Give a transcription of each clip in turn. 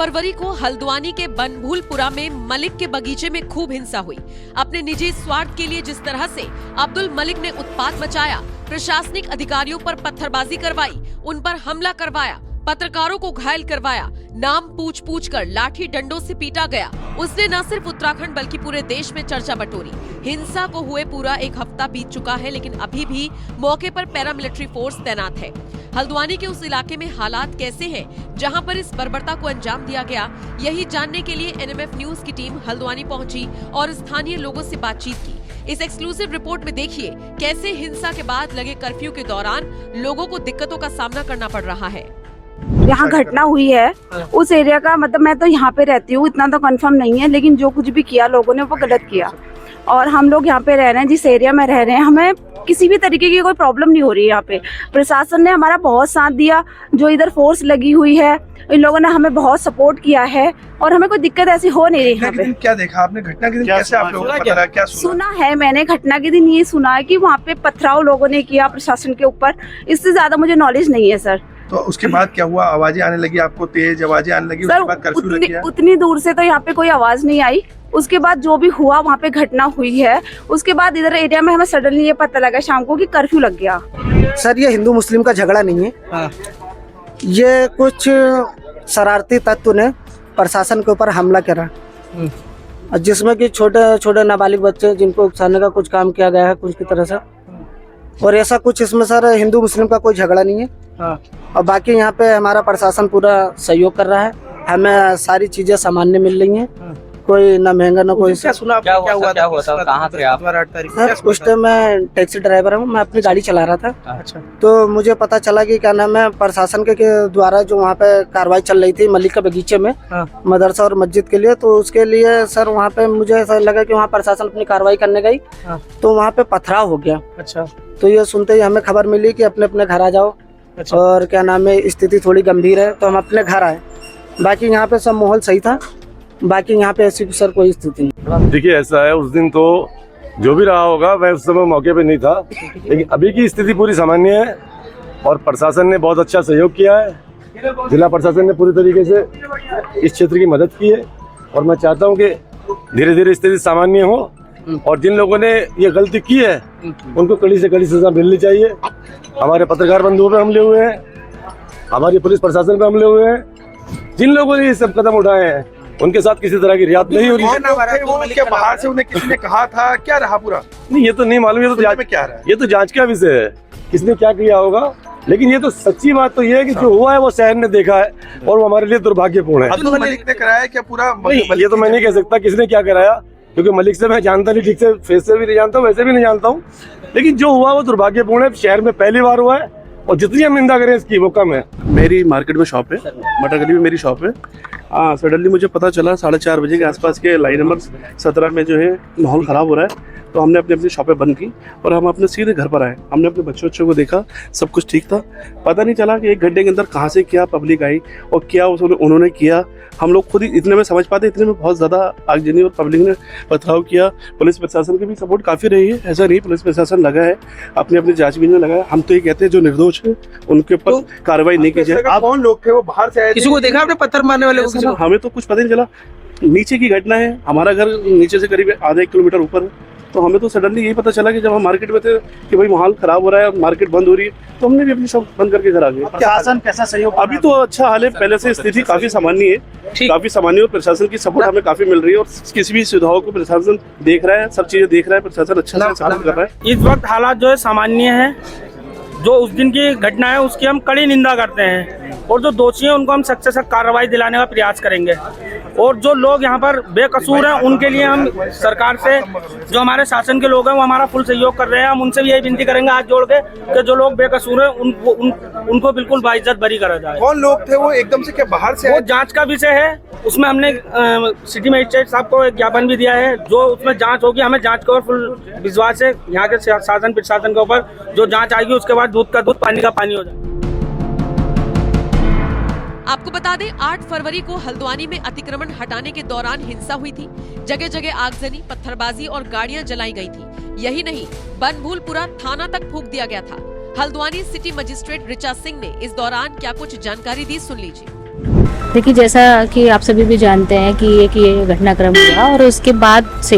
फरवरी को हल्द्वानी के बनभूलपुरा में मलिक के बगीचे में खूब हिंसा हुई। अपने निजी स्वार्थ के लिए जिस तरह से अब्दुल मलिक ने उत्पात मचाया, प्रशासनिक अधिकारियों पर पत्थरबाजी करवाई, उन पर हमला करवाया, पत्रकारों को घायल करवाया, नाम पूछ कर लाठी डंडों से पीटा गया, उसने न सिर्फ उत्तराखंड बल्कि पूरे देश में चर्चा बटोरी। हिंसा को हुए पूरा एक हफ्ता बीत चुका है, लेकिन अभी भी मौके पर पैरामिलिट्री फोर्स तैनात है। हल्द्वानी के उस इलाके में हालात कैसे हैं, जहां पर इस बर्बरता को अंजाम दिया गया, यही जानने के लिए एनएमएफ न्यूज की टीम हल्द्वानी पहुंची और स्थानीय लोगों से बातचीत की। इस एक्सक्लूसिव रिपोर्ट में देखिए कैसे हिंसा के बाद लगे कर्फ्यू के दौरान लोगों को दिक्कतों का सामना करना पड़ रहा है। यहाँ घटना हुई है उस एरिया का, मतलब मैं तो यहाँ पे रहती हूँ, इतना तो कंफर्म नहीं है, लेकिन जो कुछ भी किया लोगों ने वो गलत किया। और हम लोग यहाँ पे रह रहे हैं, जिस एरिया में रह रहे हैं, हमें किसी भी तरीके की कोई प्रॉब्लम नहीं हो रही है। यहाँ पे प्रशासन ने हमारा बहुत साथ दिया, जो इधर फोर्स लगी हुई है इन लोगों ने हमें बहुत सपोर्ट किया है और हमें कोई दिक्कत ऐसी हो नहीं रही। यहाँ पे क्या देखा आपने घटना के दिन, कैसे आप लोगों को पता लगा, क्या सुना है मैंने? घटना के दिन ये सुना है कि वहाँ पे पथराव लोगों ने किया प्रशासन के ऊपर, इससे ज्यादा मुझे नॉलेज नहीं है सर। तो उसके बाद क्या हुआ? आवाजें आने लगी, आपको तेज आवाजें आने लगी? उसके बाद कर्फ्यू लग गया? उतनी दूर से तो यहाँ पे कोई आवाज नहीं आई। उसके बाद जो भी हुआ वहाँ पे घटना हुई है, उसके बाद इधर एरिया में हमें सडनली ये पता लगा शाम को कि कर्फ्यू लग गया। सर ये हिंदू मुस्लिम का झगड़ा नहीं है, ये कुछ शरारती तत्व ने प्रशासन के ऊपर हमला करा, जिसमें कि छोटे छोटे नाबालिग बच्चे जिनको उकसाने का कुछ काम किया गया है कुछ की तरह से। और ऐसा कुछ इसमें सर हिंदू मुस्लिम का कोई झगड़ा नहीं है। और बाकी यहाँ पे हमारा प्रशासन पूरा सहयोग कर रहा है, हमें सारी चीजें सामान्य मिल रही हैं, कोई ना महंगा ना कोई। क्या सुना? क्या हुआ था? कहाँ थे आप? सर उस टाइम मैं टैक्सी ड्राइवर हूँ, मैं अपनी गाड़ी चला रहा था। अच्छा। तो मुझे पता चला कि क्या नाम है, प्रशासन के द्वारा जो वहाँ पे कार्रवाई चल रही थी मलिक के बगीचे में मदरसा और मस्जिद के लिए, तो उसके लिए सर वहाँ पे मुझे ऐसा लगा कि वहाँ प्रशासन अपनी कार्रवाई करने गई तो वहाँ पे पथराव हो गया। अच्छा। तो ये सुनते ही हमें खबर मिली कि अपने अपने घर आ जाओ। अच्छा। और क्या नाम है, स्थिति थोड़ी गंभीर है, तो हम अपने घर आए। बाकी यहाँ पे सब माहौल सही था, बाकी यहाँ पे ऐसी सर कोई स्थिति नहीं। देखिए ऐसा है, उस दिन तो जो भी रहा होगा मैं उस समय मौके पे नहीं था, लेकिन अभी की स्थिति पूरी सामान्य है और प्रशासन ने बहुत अच्छा सहयोग किया है। जिला प्रशासन ने पूरी तरीके से इस क्षेत्र की मदद की है और मैं चाहता हूँ कि धीरे धीरे स्थिति सामान्य हो और जिन लोगों ने ये गलती की है उनको कड़ी से कड़ी सजा मिलनी चाहिए। हमारे पत्रकार बंधुओं पे हमले हुए हैं, हमारी पुलिस प्रशासन पे हमले हुए हैं, जिन लोगों ने ये सब कदम उठाए हैं उनके साथ किसी तरह की रियायत नहीं हो रही है। क्या बाहर से उन्हें किसी ने कहा था, क्या रहा पूरा? नहीं ये तो नहीं मालूम, ये तो जांच में क्या रहा है, ये तो जांच का विषय है, किसने क्या किया होगा। लेकिन ये तो सच्ची बात तो ये है कि जो हुआ है वो शहर ने देखा है और वो हमारे लिए दुर्भाग्यपूर्ण है। अब्दुल मलिक ने कराया क्या पूरा? ये तो मैं नहीं कह सकता किसने क्या कराया, क्योंकि मलिक से मैं जानता नहीं, ठीक से फेस से भी नहीं जानता हूँ, वैसे भी नहीं जानता हूँ, लेकिन जो हुआ वो दुर्भाग्यपूर्ण है। शहर में पहली बार हुआ है और जितनी हम निंदा करें इसकी वो कम है। मेरी मार्केट में शॉप है, मटर गली में मेरी शॉप है। सडनली मुझे पता चला 4:30 बजे के आसपास के लाइन नंबर 17 में जो है माहौल ख़राब हो रहा है, तो हमने अपनी शॉपें बंद की और हम अपने सीधे घर पर आए। हमने अपने बच्चों को देखा, सब कुछ ठीक था। पता नहीं चला कि 1 घंटे के अंदर कहाँ से क्या पब्लिक आई और क्या उन्होंने किया, हम लोग खुद ही इतने में समझ पाते, इतने में बहुत ज़्यादा आगजनी और पब्लिक ने पथराव किया। पुलिस प्रशासन की भी सपोर्ट काफ़ी रही है, ऐसा नहीं, पुलिस प्रशासन लगा है, अपनी जाँचबीन में लगा है। हम तो ये कहते हैं जो निर्दोष है उनके ऊपर कार्रवाई नहीं की जाए। आप कौन लोग थे? वो बाहर से आए? किसी को देखा आपने पत्थर मारने वाले को? हमें तो कुछ पता नहीं चला, नीचे की घटना है, हमारा घर नीचे से करीब आधे किलोमीटर ऊपर है, तो हमें तो सडनली यही पता चला कि जब हम मार्केट में थे कि भाई माहौल खराब हो रहा है, मार्केट बंद हो रही है, तो हमने भी अपनी शॉप बंद करके घर आ गए। प्रशासन कैसा सहयोग? अभी तो अच्छा हाल है, पहले से स्थिति काफी सामान्य है, काफी सामान्य, और प्रशासन की सपोर्ट हमें काफी मिल रही है और किसी भी सुविधाओं को प्रशासन देख रहा है, सब चीजें देख रहा है, प्रशासन अच्छा से सपोर्ट कर रहा है। इस वक्त हालात जो है सामान्य है, जो उस दिन की घटना है उसकी हम कड़ी निंदा करते हैं और जो दोषी हैं उनको हम सख्त से सख्त कार्रवाई दिलाने का प्रयास करेंगे। और जो लोग यहाँ पर बेकसूर हैं उनके लिए हम सरकार से, जो हमारे शासन के लोग हैं वो हमारा फुल सहयोग कर रहे हैं। हम उनसे भी यही विनती करेंगे हाथ जोड़ के कि जो लोग बेकसूर हैं उनको बिल्कुल बाइज्जत बरी करा जाए। कौन लोग थे वो? एकदम से क्या बाहर से? वो जांच का विषय है, उसमें हमने सिटी मजिस्ट्रेट साहब को एक ज्ञापन भी दिया है, जो उसमें जांच होगी, हमें जांच के ऊपर फुल विश्वास है यहाँ के शासन प्रशासन के ऊपर। जो जांच आएगी उसके बाद दूध का दूध पानी का पानी हो जाए। आपको बता दें 8 फरवरी को हल्द्वानी में अतिक्रमण हटाने के दौरान हिंसा हुई थी। जगह जगह आगजनी, पत्थरबाजी और गाड़ियां जलाई गई थी। यही नहीं, बनभूलपुरा थाना तक फूंक दिया गया था। हल्द्वानी सिटी मजिस्ट्रेट ऋचा सिंह ने इस दौरान क्या कुछ जानकारी दी, सुन लीजिए। देखिए, जैसा कि आप सभी भी जानते हैं कि ये घटनाक्रम हुआ और उसके बाद से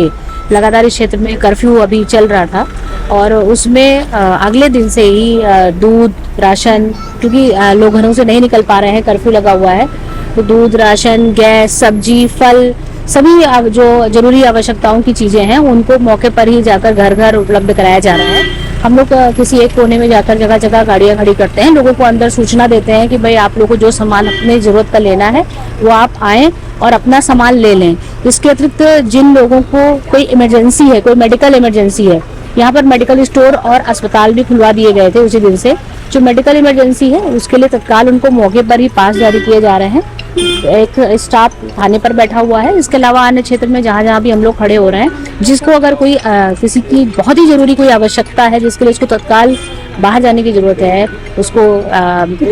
लगातार इस क्षेत्र में कर्फ्यू अभी चल रहा था और उसमें अगले दिन से ही दूध राशन, क्योंकि लोग घरों से नहीं निकल पा रहे हैं, कर्फ्यू लगा हुआ है, तो दूध राशन, गैस, सब्जी, फल, सभी जो जरूरी आवश्यकताओं की चीजें हैं उनको मौके पर ही जाकर घर घर उपलब्ध कराया जा रहा है। हम लोग किसी एक कोने में जाकर जगह जगह गाड़ियां खड़ी करते हैं, लोगों को अंदर सूचना देते हैं कि भाई आप लोगों को जो सामान अपने जरूरत का लेना है वो आप आएं और अपना सामान ले लें। इसके अतिरिक्त जिन लोगों को कोई इमरजेंसी है, कोई मेडिकल इमरजेंसी है, यहाँ पर मेडिकल स्टोर और अस्पताल भी खुलवा दिए गए थे उसी दिन से। जो मेडिकल इमरजेंसी है उसके लिए तत्काल उनको मौके पर ही पास जारी किए जा रहे हैं। एक स्टाफ थाने पर बैठा हुआ है। इसके अलावा अन्य क्षेत्र में जहाँ जहाँ भी हम लोग खड़े हो रहे हैं, जिसको अगर कोई किसी की बहुत ही जरूरी कोई आवश्यकता है जिसके लिए उसको तत्काल बाहर जाने की जरूरत है, उसको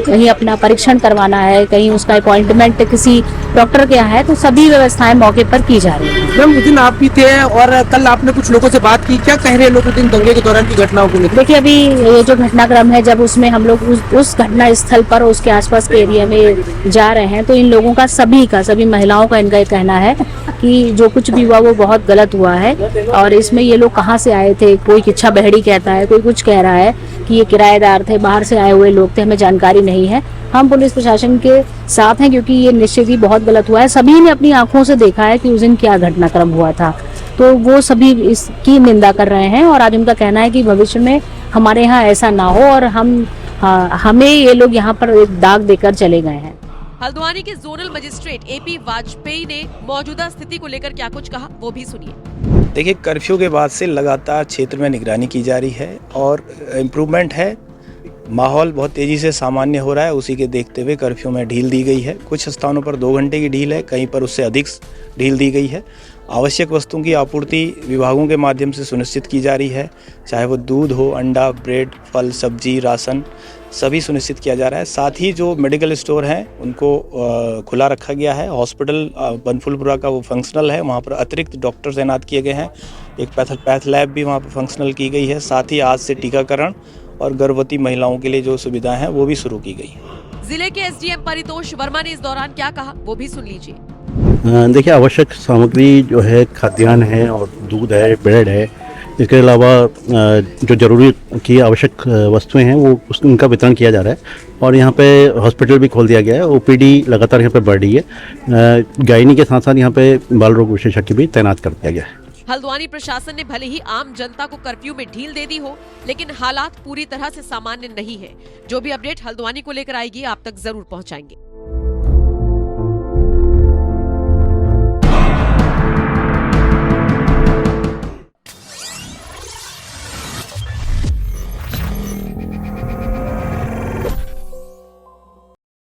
कहीं अपना परीक्षण करवाना है, कहीं उसका अपॉइंटमेंट किसी डॉक्टर के यहाँ है, तो सभी व्यवस्थाएं मौके पर की जा रही है। मैम, उस दिन आप भी थे और कल आपने कुछ लोगों से बात की, क्या कह रहे हैं लोग उस दिन दंगे के दौरान की घटनाओं को लेकर? देखिए, अभी ये जो घटनाक्रम है, जब उसमें हम लोग उस घटना स्थल पर उसके आसपास के एरिया में जा रहे हैं, तो इन लोगों का सभी महिलाओं का इनका कहना है कि जो कुछ भी हुआ वो बहुत गलत हुआ है और इसमें ये लोग कहाँ से आए थे, कोई किच्छा बहड़ी कहता है, कोई कुछ कह रहा है कि ये किराएदार थे, बाहर से आए हुए लोग थे, हमें जानकारी नहीं है। हम पुलिस प्रशासन के साथ हैं क्योंकि ये निश्चित ही बहुत गलत हुआ है। सभी ने अपनी आंखों से देखा है कि उस दिन क्या घटनाक्रम हुआ था, तो वो सभी इसकी निंदा कर रहे हैं और आज उनका कहना है कि भविष्य में हमारे यहाँ ऐसा ना हो और हमें ये लोग यहाँ पर एक दाग देकर चले गए हैं। हल्द्वानी के जोनल मजिस्ट्रेट एपी वाजपेयी ने मौजूदा स्थिति को लेकर क्या कुछ कहा, वो भी सुनिए। देखिए, कर्फ्यू के बाद से लगातार क्षेत्र में निगरानी की जा रही है और इम्प्रूवमेंट है। माहौल बहुत तेज़ी से सामान्य हो रहा है। उसी के देखते हुए कर्फ्यू में ढील दी गई है। कुछ स्थानों पर 2 घंटे की ढील है, कहीं पर उससे अधिक ढील दी गई है। आवश्यक वस्तुओं की आपूर्ति विभागों के माध्यम से सुनिश्चित की जा रही है, चाहे वो दूध हो, अंडा, ब्रेड, फल, सब्जी, राशन, सभी सुनिश्चित किया जा रहा है। साथ ही जो मेडिकल स्टोर हैं उनको खुला रखा गया है। हॉस्पिटल बनफुलपुरा का वो फंक्शनल है, वहाँ पर अतिरिक्त डॉक्टर तैनात किए गए हैं। एक पैथ लैब भी वहाँ पर फंक्शनल की गई है। साथ ही आज से टीकाकरण और गर्भवती महिलाओं के लिए जो सुविधाएं हैं वो भी शुरू की गई है। जिले के एसडीएम परितोष वर्मा ने इस दौरान क्या कहा, वो भी सुन लीजिए। देखिए, आवश्यक सामग्री जो है खाद्यान्न है और दूध है, ब्रेड है, इसके अलावा जो जरूरी की आवश्यक वस्तुएं हैं वो उनका वितरण किया जा रहा है और यहाँ पे हॉस्पिटल भी खोल दिया गया है। ओपीडी लगातार यहाँ पे बढ़ रही है। गायनी के साथ साथ यहाँ पे बाल रोग विशेषज्ञ भी तैनात कर दिया गया है। हल्द्वानी प्रशासन ने भले ही आम जनता को कर्फ्यू में ढील दे दी हो, लेकिन हालात पूरी तरह से सामान्य नहीं है। जो भी अपडेट हल्द्वानी को लेकर आएगी आप तक जरूर पहुंचाएंगे।